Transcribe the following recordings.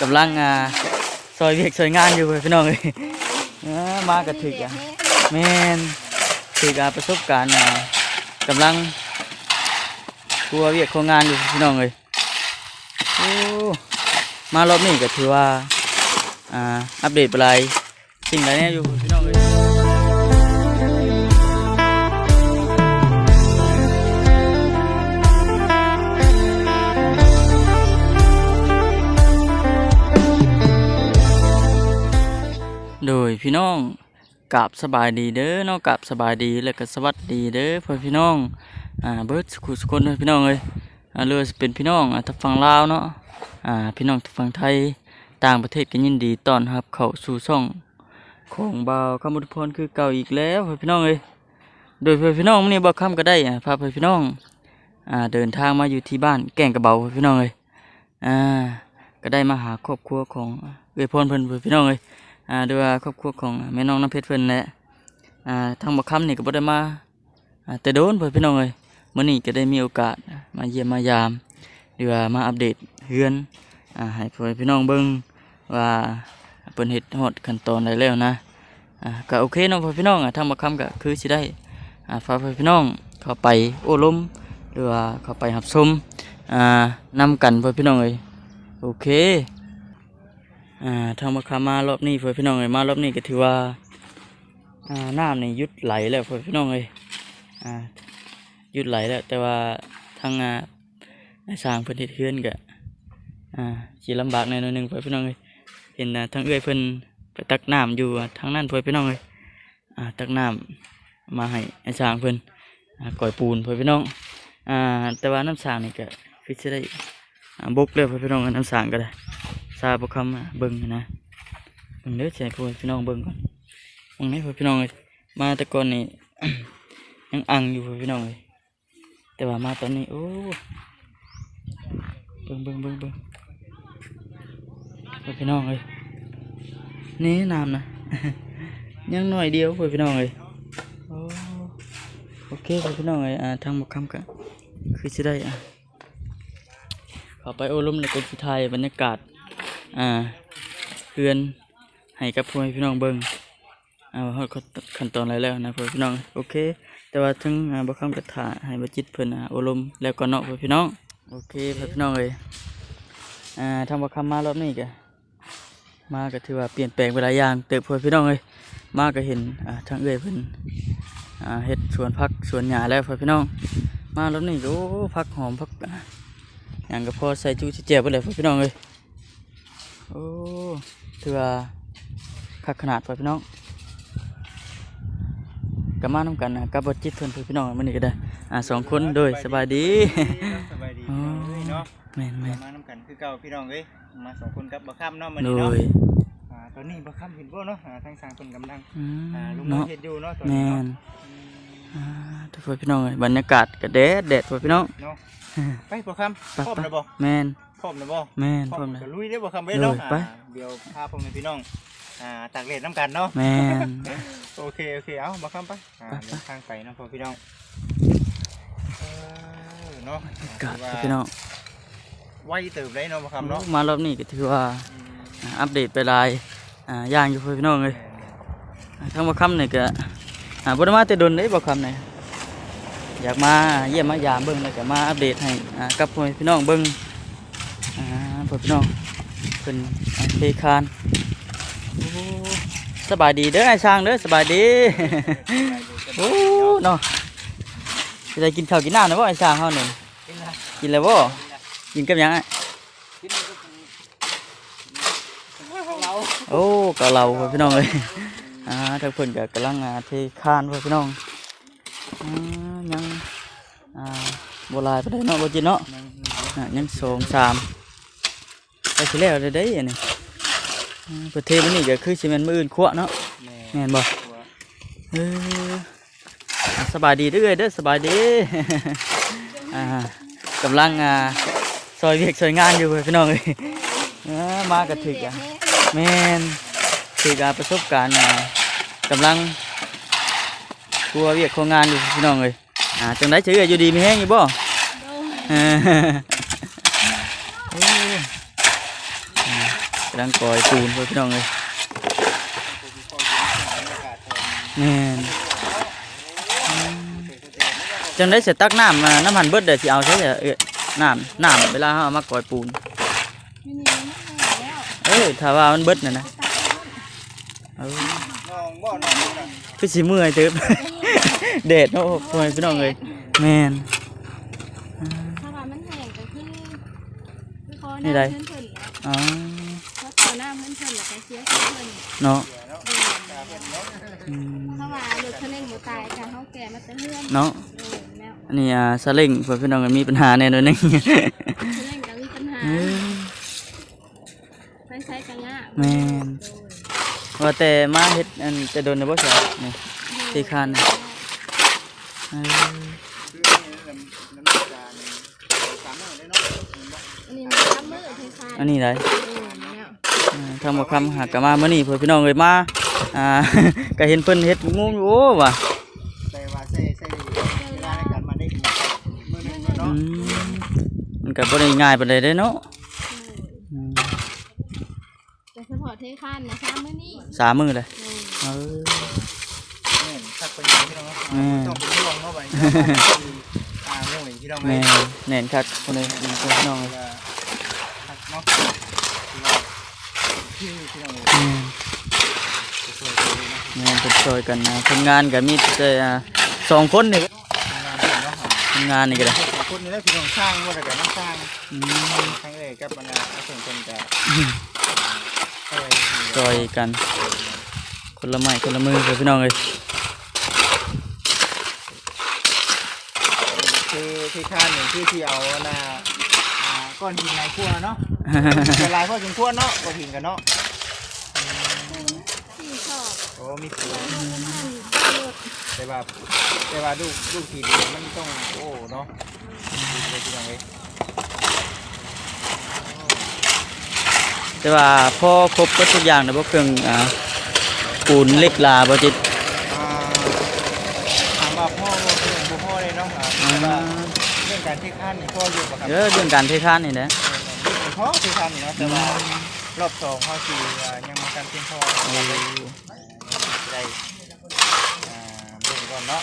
กำลังซอยเวียกซอยงานอยู่พี่น้องเลยมากระถึกแม่นถึกประสบการณ์กำลังครัวเวียกครัวงานอยู่พี่น้องเลยโอ้มารอบนี้ก็ถือว่าอัปเดตอะไรสิ่งอะไรเนี่ยอยู่พี่น้องเลยโดยพี่น้องกับสบายดีเด้อเนาะกับสบายดีแล้วก็สวัสดีเด้อพ่อพี่น้องเบิร์ดสุขุสุคนพี่น้องเลยเรือเป็นพี่น้องทางฝั่งลาวเนาะพี่น้องทางฝั่งไทยต่างประเทศก็ยินดีต้อนรับเข้าสู่ช่องของบ่าวคำมุทพรคือเก่าอีกแล้วพ่อพี่น้องเลยโดยพี่น้องมื้อนี้บ่าวคำก็ได้พาพี่น้องเดินทางมาอยู่ที่บ้านแก่งกระเบาพี่น้องเลยก็ได้มาหาครอบครัวของเอื้อยพรเพิ่นพี่น้องเลยด้วยครอบครัวของแม่น้องน้ำเพชรเพิ่นแหละทางบ่คำนี่ก็บ่ได้มาแต่โดนเพิ่นพี่น้องเลยมื้อนี้ก็ได้มีโอกาสมาเยี่ยมมายามหรือว่ามาอัปเดตเฮือนให้พี่น้องเบิ่งว่าเพิ่นเฮ็ดฮอดขั้นตอนใดแล้วนะก็โอเคเนาะพี่น้องทางบ่คำก็คือสิได้ฝากพี่น้องเข้าไปโอ้ลมหรือว่าเข้าไปรับชมนำกันพี่น้องเอ้ยโอเคทางมาคามารอบนี้พี่น้องเอ้ยมารอบนี้ก็ถือว่าน้ำนี่หยุดไหลแล้วพี่น้องเอ้ยหยุดไหลแล้วแต่ว่าทางสร้างเพิ่นเฮ็ดเฮือนก็สิลำบากหน่อยนึงพี่น้องเอ้ยเห็นทางเอื้อยเพิ่นไปตักน้ำอยู่ทางนั้นพี่น้องเอ้ยตักน้ำมาให้สร้างเพิ่นก่อยปูนพี่น้องแต่ว่าน้ำสร้างนี่ก็คือสิได้บกแล้วพี่น้องน้ำสร้างก็ได้ซาบุคคำเบิ้งนะเบิ้งเด้อใจพี่น้องเบิ้งก่อนมองนี้พี่น้องเลยมาแต่ก่อนนี่ ยังอังอยู่พี่น้องเลยแต่ว่ามาตอนนี้โอ้เบิ้งพี่น้องเลยนี่น้ำนะ ยังหน่อยเดียวพี่น้องเลยโอเคพี่น้องเลยทางบุคคำก็คือจะได้เข้าไปโอ้ล้มในกรมสุดท้ายบรรยากาศเพื่อนให้กับพี่น้องเบิ้งขั้นตอนอะไรแล้วนะพี่น้องโอเคแต่ว่าถึงบ่คำกระถาให้บ่จิตเพิ่นอารมณ์แล้วก็เนาะพี่น้องโอเคพี่น้องเลยทำบ่คำมารอบนี้ก็มาก็ถือว่าเปลี่ยนแปลงไปหลายอย่างเติบพี่น้องเลยมาก็เห็นทางเอื้อยเพิ่นเฮ็ดสวนผักสวนหญ้าแล้วพี่น้องมารอบนี้ก็ผักหอมผักอย่างก็พอใส่จู้เจียวไปเลยพี่น้องเลยโอ้ถือว่าคักขนาดพี่น้องกับมาน้ำกันกับบจิตเพื่อนพี่น้องมันนี่ก็ได้สองคนโดยสบายดีสบายดีเนาะแม่มาน้ำกันคือเก่าพี่น้องเลยมาสองคนกับบักค่ำเนาะมันนี่เนาะตอนนี้บักค่ำเห็นบ่เนาะทางสร้างคนกำลังลุงน้องเห็ดอยู่เนาะตอนนี้เนาะทุกคนพี่น้องเลยบรรยากาศก็แดดพี่น้องไปบักค่ำพร้อมนะบ่แม่นพร้อมนะบ่แม่นพร้อมลุยได้บ่คำเว้ยเนาะเดี๋ยวพาผมพี่น้องตากเล็ดน้ำกันเนาะแม่นโอเคเอามาคำไปทางไปนะพี่น้องเนาะกาดพี่น้องไวเติบได้เนาะมาคำเนาะมารอบนี้ก็ถือว่าอัปเดตไปหลายย่างอยู่พี่น้องเลยทั้งมาคำนี่ก็บริมาแต่ดนได้บ่คำนี่อยากมาเยี่ยมมายามเบิ้งแล้วก็มาอัปเดตให้กับพี่น้องเบิ้งพี่น้องเป็นเทคานสบายดีเด้อไอ้ช่างเด้อสบายดีโอ้เนาะจะได้กินข้าวกินน้ำนะบ่ไอ้ช่างเขาหนึ่งกินแล้วบ่กินกับยังไงโอ้กะเหลาพี่น้องเลยทั้งเพิ่นก็กำลังเทคานพี่น้องยังโบราณไปได้เนาะบ่จิเนาะยัง2-3ไปสิแล้วได้อันนี้ประเทศนี้ก็คือซีเมนต์มืออื่นขวเนาะแม่นบ่สบายดีเด้อสบายดีกำลังซอยเวียกซอยงานอยู่พี่น้องเลยมากระถึกแม่นถึกประสบการณ์กำลังครัวเวียกครัวงานอยู่พี่น้องเลยจังได้ชื่ออยู่ดีมีแห้งอยู่บ่ ำลังก่อยปูนเพื่อนพี่น้องเลยแม่นจังได้เสร็จตักน้ำมาน้ำมันเบิดเดี๋ยวสิเอาใช่ไหมน้ำเวลาเขาเอามาก่อยปูนถ้าว่ามันเบิดน่ะนะคือสิเมื่อยเติบ เด็ดเนาะพ่อพี่น้องเลยแม่น ถ้าว่ามันแห้งก็คือคอ นี่ น้ำ ใด เพิ่นๆแหละ อ๋อ เพราะคอน้ำเพิ่นๆแล้วก็เสียเพิ่น เนาะ ๆถ้าว่าหลุดทะเลบ่ตายก็เฮาแก่มาแต่เฮือน เนาะ แล้ว อันนี้ซาเล้งเพื่อนพี่น้องก็มีปัญหาแน่นอนนึง ทะเลก็มีปัญหาไปใช้กะงะ แม่น ว่าแต่มาเฮ็ดอันจะโดนในบ่ใช่นี่ที่คานนี่เออ อันนี้มันทำมือคล้ายๆ อันนี้ไร แล้ว ทำกับคำหากะมาเมื่อนี้เพื่อนพี่น้องเลยมาก็เห็นเพิ่นเฮ็ดงูอยู่โอ้ว่ะ แต่ว่าใช้เวลาในการมาได้มื้อนึงเนาะ มันก็บ่ได้ง่ายปานใดเด้เนาะ แต่เฉพาะเทคานนะ3มื้อนี้ 3 มื้อเลยเออ แม่นทักไปยังพี่น้องเนาะต้องเป็นห่วงเนาะบัดนี้เรื่องนี้พี่น้อง แม่ เอ้ย แน่นคักคนเลยเพื่อนพี่น้องเลย ทักเนาะพี่น้องเอ้ย แม่นเพิ่นช่วยกันนะทำงานก็มีแต่2 คนนี่ทำงานนี่ก็ได้ คนนี้แล้วพี่น้องสร้างว่าแต่ก็น้ำสร้างครั้งแรกกับมันเอาส่งคนแต่ ช่วยกันคนละไม้คนละมือเพื่อนพี่น้องเลย คือที่ข้านหนึ่งที่เอาน่ะก้อนหินในครัวเนาะละลายพอสมควรเนาะก้อนหินกันเนาะ ที่ชอบ โอ้มีปู น้ำมันรถ แต่ว่าลูกหินมันต้องโอ้เนาะดูเลยพี่น้องเอ้ย แต่ว่าพอครบก็ทุกอย่างนะพวกเครื่องปูนเหล็กลาบ่จิต ถามว่าพ่อว่าเป็นพ่อเลยเนาะแต่ว่าเรื่องการที่ข้านนี่พ่ออยู่ปะครับ เรื่องการเทคานนี่แหละ พ่อที่ข้านนี่เนาะแต่ว่ารอบ2พ่อสี่ยังมาการเพียงพ่อได้เบิ่งก่อนเนาะ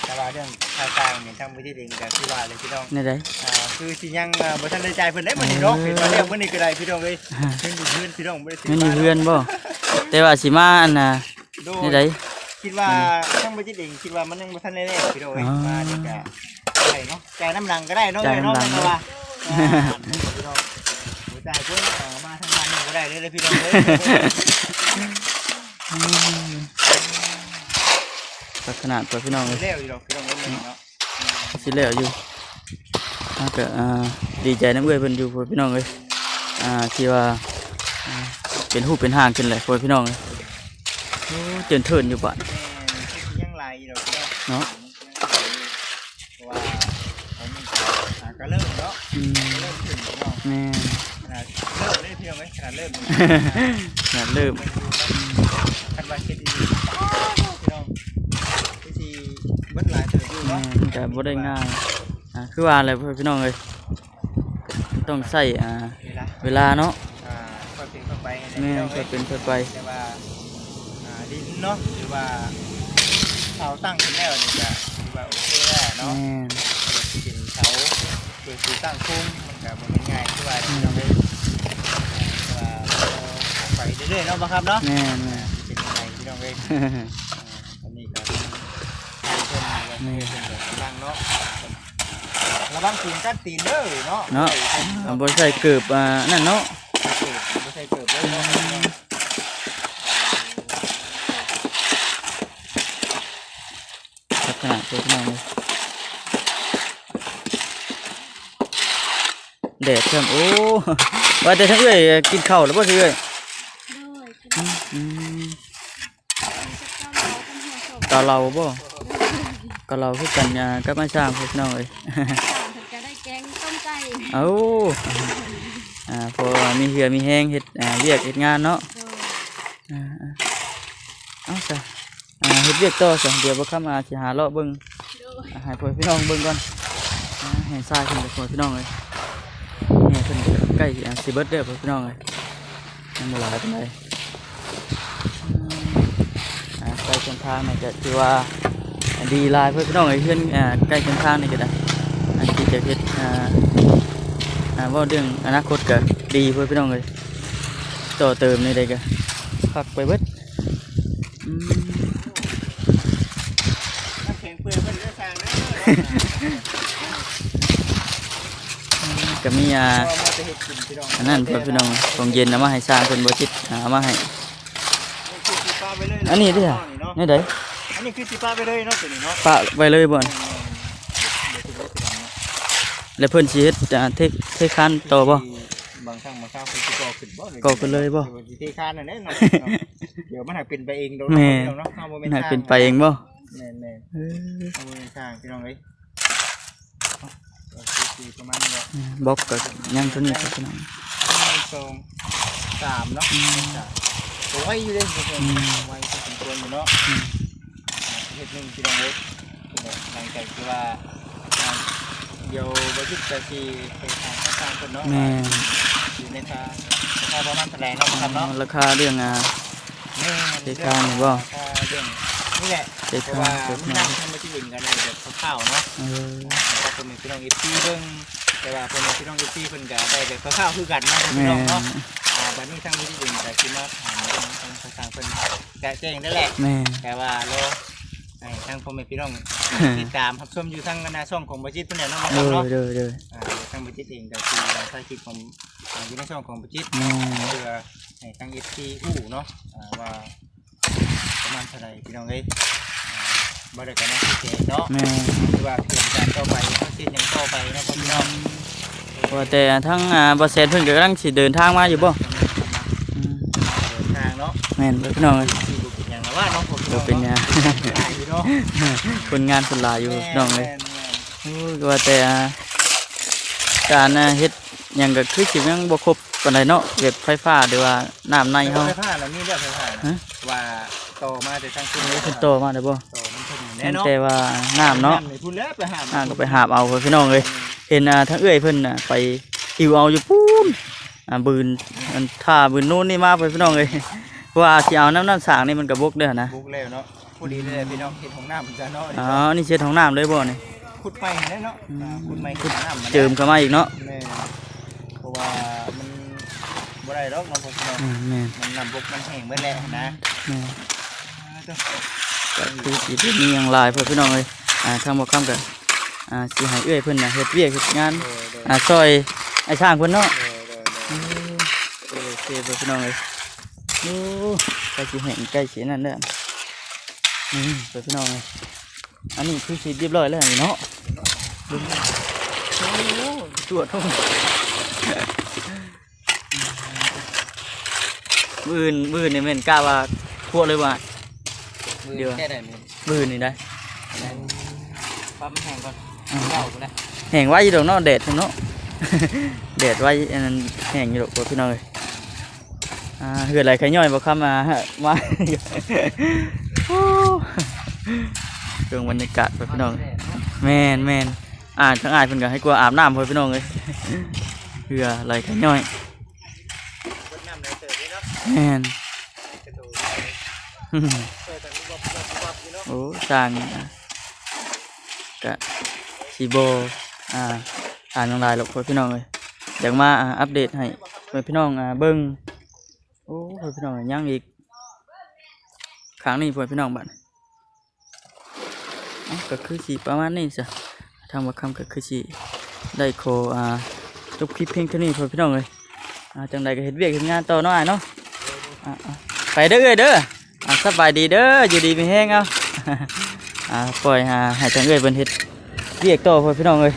แต่ว่าเรื่องค่าจ้างเนี่ยทางบริษัทเองก็คือว่าเลยพี่น้อง นี่ได้ คือสิยังบ่ทันได้จ่ายเพิ่นได้มื้อนี้เนาะเห็นว่าเรียกมื้อนี้ก็ได้พี่น้องเอ้ยเพิ่นอยู่เพื่อนพี่น้องบ่ได้ซื้ ไม่มีเพื่อนบ่แต่ว่าสิมาอันน่ะนี่ได้ คิดว่าทางบริษัทเองคิดว่ามันยังบ่ทันได้แล้วพี่น้องเอ้ยมานี่ก็ได้เนาะจ่ายน้ำหลังก็ได้เนาะเนาะแต่ว่าพี่น้องบ่จ่ายเพิ่นมาทางงานนี่บ่ได้เลยพี่น้องเอ้ย ขนาดตัวพี่น้องเลย แล้วอยู่ดอกพี่น้องเอ้ยเนาะ สิแล้วอยู่ก็ดีใจน้ำเอ้ยเพิ่นอยู่พวกพี่น้องเลยที่ว่าเป็นหูเป็นห่างขึ้นเลยพวกพี่น้องเลยโอ้เจินเทินอยู่บ้าน ยังหลายอยู่ดอกเนาะ เนาะ ว่าก็เริ่มเนาะเริ่มถึงเนาะ แม่ ขนาดเริ่มได้พี่น้องเอ้ยขนาดเริ่ม อยากเริ่ม คันว่าคิดดีพี่น้องที่สิเบิดหลายเติบอยู่เนาะ มันก็บ่ได้ง่ายคือว่าอะไรพวกพี่น้องเลยต้องใส่เวลาเนาะ ค่อยเป็นค่อยไป แม่ พี่น้อง ก็ เอ้ย เป็นค่อยไป แต่ว่าดินเนาะหรือว่าเสาตั้งขึ้นแล้วนี่ก็ถือว่าโอเคแล้วเนาะ แม่ เป็นเสาคือตั้งโค้งมันก็บ่แม่นง่ายคือว่าพี่น้องเอ้ยว่าไปเรื่อยๆเนาะบ่ครับเนาะ แม่ เป็นยังไงพี่น้องเอ้ยอันนี้ก็กำลังเนาะระวังตีนกัดตีนเด้อเนาะ เนาะบ่ใส่เกือบนั่นเนาะ ไม่ใช่เกิดเลยเนาะ ขนาดตัวพี่น้องเลยแดดเพิ่มโอ้ว่าแต่ทั้งเอ้ยกินข้าวแล้วบ่สิเอ้ย ด้วยคือ กะเราบ่กะเราคือกันกับมาสร้างพี่น้องเอ้ย สามถึงจะได้แกงต้มไก่ เอ้าพอมีเหือมีแห้งเฮ็ดเวียกเฮ็ดงานเนาะ เอาซะเฮ็ดเวียกต่อซะเดี๋ยวบ่ค่ำสิหาเลาะเบิ่งให้พ่อพี่น้องเบิ่งก่อนให้ทรายขึ้นไปพ่อพี่น้องเลยนี่เพิ่นใกล้สิเบิดเด้อพ่อพี่น้องเลย ยังบ่หลายปานใดใกล้เส้นทางนี่ก็ถือว่าดีหลายเพื่อนพี่น้องไอ้เพื่อนใกล้เส้นทางนี่ก็ได้ที่จะเฮ็ดว่าเรื่องอนาคตก็ดีเพื่อนพี่น้องเลยต่อเติมนี่ได้ก็พักไปเบิด น้ำแข็งเปื่อยเพิ่นได้สร้างเด้อ ก็มีพอมาจะเฮ็ดกินพี่น้อง อันนั้นเพื่อนพี่น้องของเย็นเอามาให้สร้างเพิ่นบ่จิตเอามาให้ คือสิป้าไปเลย อันนี้เด้อนี่เด้อ อันนี้คือสิป้าไปเลยเนาะตัวนี้เนาะ ปะไว้เลยบ่อนแล้วเพิ่นสิเฮ็ดเทคานต่อบ่ บางครั้งบางคราวเพิ่นสิก่อขึ้นบ่ ก่อขึ้นเลยบ่ สิเทคานนั่นแหละเนาะเดี๋ยวมันหากเป็นไปเองโดน แม่ เนาะเฮาบ่แม่น น่า ทาง เป็นไปเองบ่ แม่น เออ ๆเฮาบ่แม่นทางพี่น้องเอ้ยคือประมาณนี้แหละ บล็อกก็ยังเท่านี้ครับพี่น้อง 1 2 3เนาะตัวไว้อยู่เด้อเพิ่นไว้พอสมควรอยู่เนาะเฮ็ดหนึงพี่น้องเอ้ยหลังจากที่ว่าเดี๋ยวบ่คิดจะสิไปทางทางเพิ่นเนาะ แม่ อยู่ในราคาประมาณเท่าไหร่เนาะครับเนาะ ราคาเรื่องเทคานนี่บ่ ราคาเรื่องนี่แหละ เท เพ คา ราะว่าน เท มัน คา นั่ น งทำมาที่อื่นกันเลยแบบคร่าวๆเนาะ เออ ก็เป็นพี่น้องอีเบิ่งแต่ว่าเป็นพี่น้องอีเพิ่นก็ได้แบบคร่าวๆคือกันเนาะพี่ แม่ น้องเนาะบัดนี้ทางที่อื่นก็สิมาถามเรื่องทางเพิ่นก็แจ้งได้แหละ แม่ แต่ว่าเราให้ทางพ่อแม่พี่น้องติดตามรับชมอยู่ทางหน้าช่องของบ่จิตเพิ่นแหละเนาะ เออ เนาะ เด้อเด้อ ทางบ่จิตเองก็คือใช้คลิปของอยู่ในช่องของบ่จิต แม่ เพื่อให้ทาง FC ฮู้เนาะว่าประมาณเท่าไหร่พี่น้องเอ้ยบ่ได้กันนะที่เจเนาะ แม่ คือว่าเปลี่ยนการต่อไปเขาคิดหยังต่อไปเนาะพี่น้อง ว่าแต่ทั้งบ่แซนเพิ่นก็กำลังสิเดินทางมาอยู่บ่อืม เดินทางเนาะ แม่นเด้อพี่น้องเอ้ย ที่บ่เป็นหยังนะว่าเนาะผม บ่เป็นหยัง เนาะ คนงานคนหลายอยู่พี่น้องเอ้ย แม่น โอ้ยก็ว่าแต่การเฮ็ดหยังก็คือสิยังบ่ครบปานใดเนาะเว็บไฟฟ้าหรือว่าน้ำใน ๆ เฮา ไฟฟ้าแล้วมีเรื่องไฟฟ้า ฮะ ว่าต่อมาแต่ทางคุณ เพิ่นต่อมาได้บ่ ต่อมันเพิ่นแน่ แม่น เนาะ แต่ว่าน้ำเนาะ พูดแล้วไปหา ก็ไปหาบเอาเพิ่นพี่น้องเอ้ยเห็นทั้งเอื้อยเพิ่นไปหิวเอาอยู่ปูนบืนอันท่าบืนนู้นนี่มาเพิ่นพี่น้องเอ้ยว่าสิเอาน้ำสางนี่มันก็บกเด้อนะ บุกแล้วเนาะพูดดีเลยพี่น้องเฮ็ดของน้ำมันจะเนาะ อ๋อนี่เช็ดห้องน้ำเลยบ่นี่ ขุดไปแน่เนาะขุดไปขุดน้ำมัน เจิมเข้ามาอีกเนาะ แม่เพราะว่ามันบ่ได้ดอกเนาะพี่น้อง แม่น มันน้ำบกมันแห้งเบิดแล้วนะ แม่นก็คือสิเป็นมีหยังหลายเพิ่นพี่น้องเอ้ยทางบ่ค้ำก็สิให้เอื้อยเพิ่นน่ะเฮ็ดเวียกเฮ็ดงานซอยไอ้ช่างเพิ่นเนาะโอเคเพิ่นพี่น้องเอ้ยโอ้ใกล้สิแห้งใกล้สินั่นแล้วเพิ่นพี่น้องเอ้ยอันนี้คือสิเรียบร้อยแล้วนี่เนาะดูโอ้ตรวจทุ่งมื้อนี่แม่นกล้าว่าทั่วเลยว่า เดี๋ยว แค่ได้มั้ย มื้อนี่ได้ ปั๊มแห้งก่อนเล่าพุ่นแหละ แห้งไว้อยู่ดอกเนาะแดดเนาะ แดดไว้อันนั้นแห้งอยู่ดอกพ่อพี่น้องเอ้ยเหือดไหลไข่ย่อยบ่คำมา โอ้เรื่องบรรยากาศพ่อพี่น้องแม่นทั้งอายเพิ่นก็ให้กลัวอาบน้ำพ่อพี่น้องเอ้ย เหือไหลไข่ย่อย คนน้ำในเติบนี่เนาะ แม่น กระโดดเติบแต่มีบ่อยู่เนาะ โอ้สร้างกะสิบ่อ่านลงรายหรอกพ่อพี่น้องเอ้ยอยากมาอัปเดตให้พ่อพี่น้องเบิ่งโอ้พ่อพี่น้องยังอีกครั้งนี้พ่อพี่น้องบัดก็คือสิประมาณนี้จ้ะทางบ่คำก็คือสิได้ขอจบคลิปเพียงเท่านี้พ่อพี่น้องเอ้ยจังใดก็เฮ็ดเวียกเฮ็ดงานต่อเนาะอ้ายเนาะไปเด้อเอ้ยเด้อสบายดีเด้ออยู่ดีมีแฮงเอา ปล่อยให้ทางเอ้ยเพิ่นเฮ็ดเวียกต่อพ่อพี่น้องเอ้ย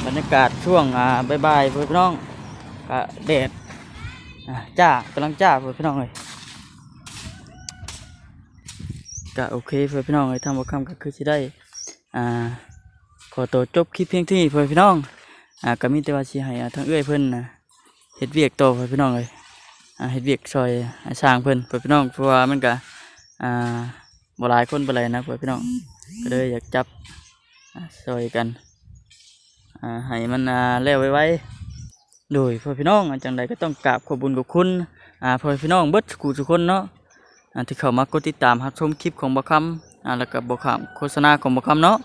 บรรยากาศช่วงบ่ายๆพ่อพี่น้องก็แดดจ้ากำลังจ้าพ่อพี่น้องเอ้ยก็โอเคพ่อพี่น้องเอ้ยทางบ่ค่ำก็คือสิได้ขอตัวจบคลิปเพียงเท่านี้พ่อพี่น้องก็มีแต่ว่าสิให้ทางเอ้ยเพิ่นเฮ็ดเวียกต่อพ่อพี่น้องเอ้ยเฮ็ดเวียกซอยสร้างเพิ่นพ่อพี่น้องเพราะว่ามันก็บ่หลายคนบ่หลายนะพ่อพี่น้องก็เลยอยากจับซอยกันให้มันแล้วไวๆ โดยพ่อพี่น้องจังใดก็ต้องกราบขอบคุญกับคุณพ่อพี่น้องเบิดทุกคนเนาะที่เข้ามากดติดตามรับชมคลิปของบ่คำแล้วก็บ่คำโฆษณาของบ่คำเนาะ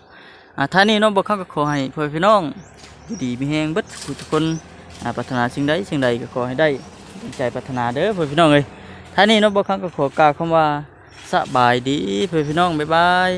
ท่านี้เนาะบ่คำก็ขอให้พ่อพี่น้องอยู่ดีมีแฮงเบิดทุกคนปรารถนาสิ่งใดก็ขอให้ได้ตั้งใจปรารถนาเด้อพ่อพี่น้องเอ้ยท่านี้เนาะบ่คำก็ขอกล่าวคำว่าสบายดีพ่อพี่น้องบ๊ายบาย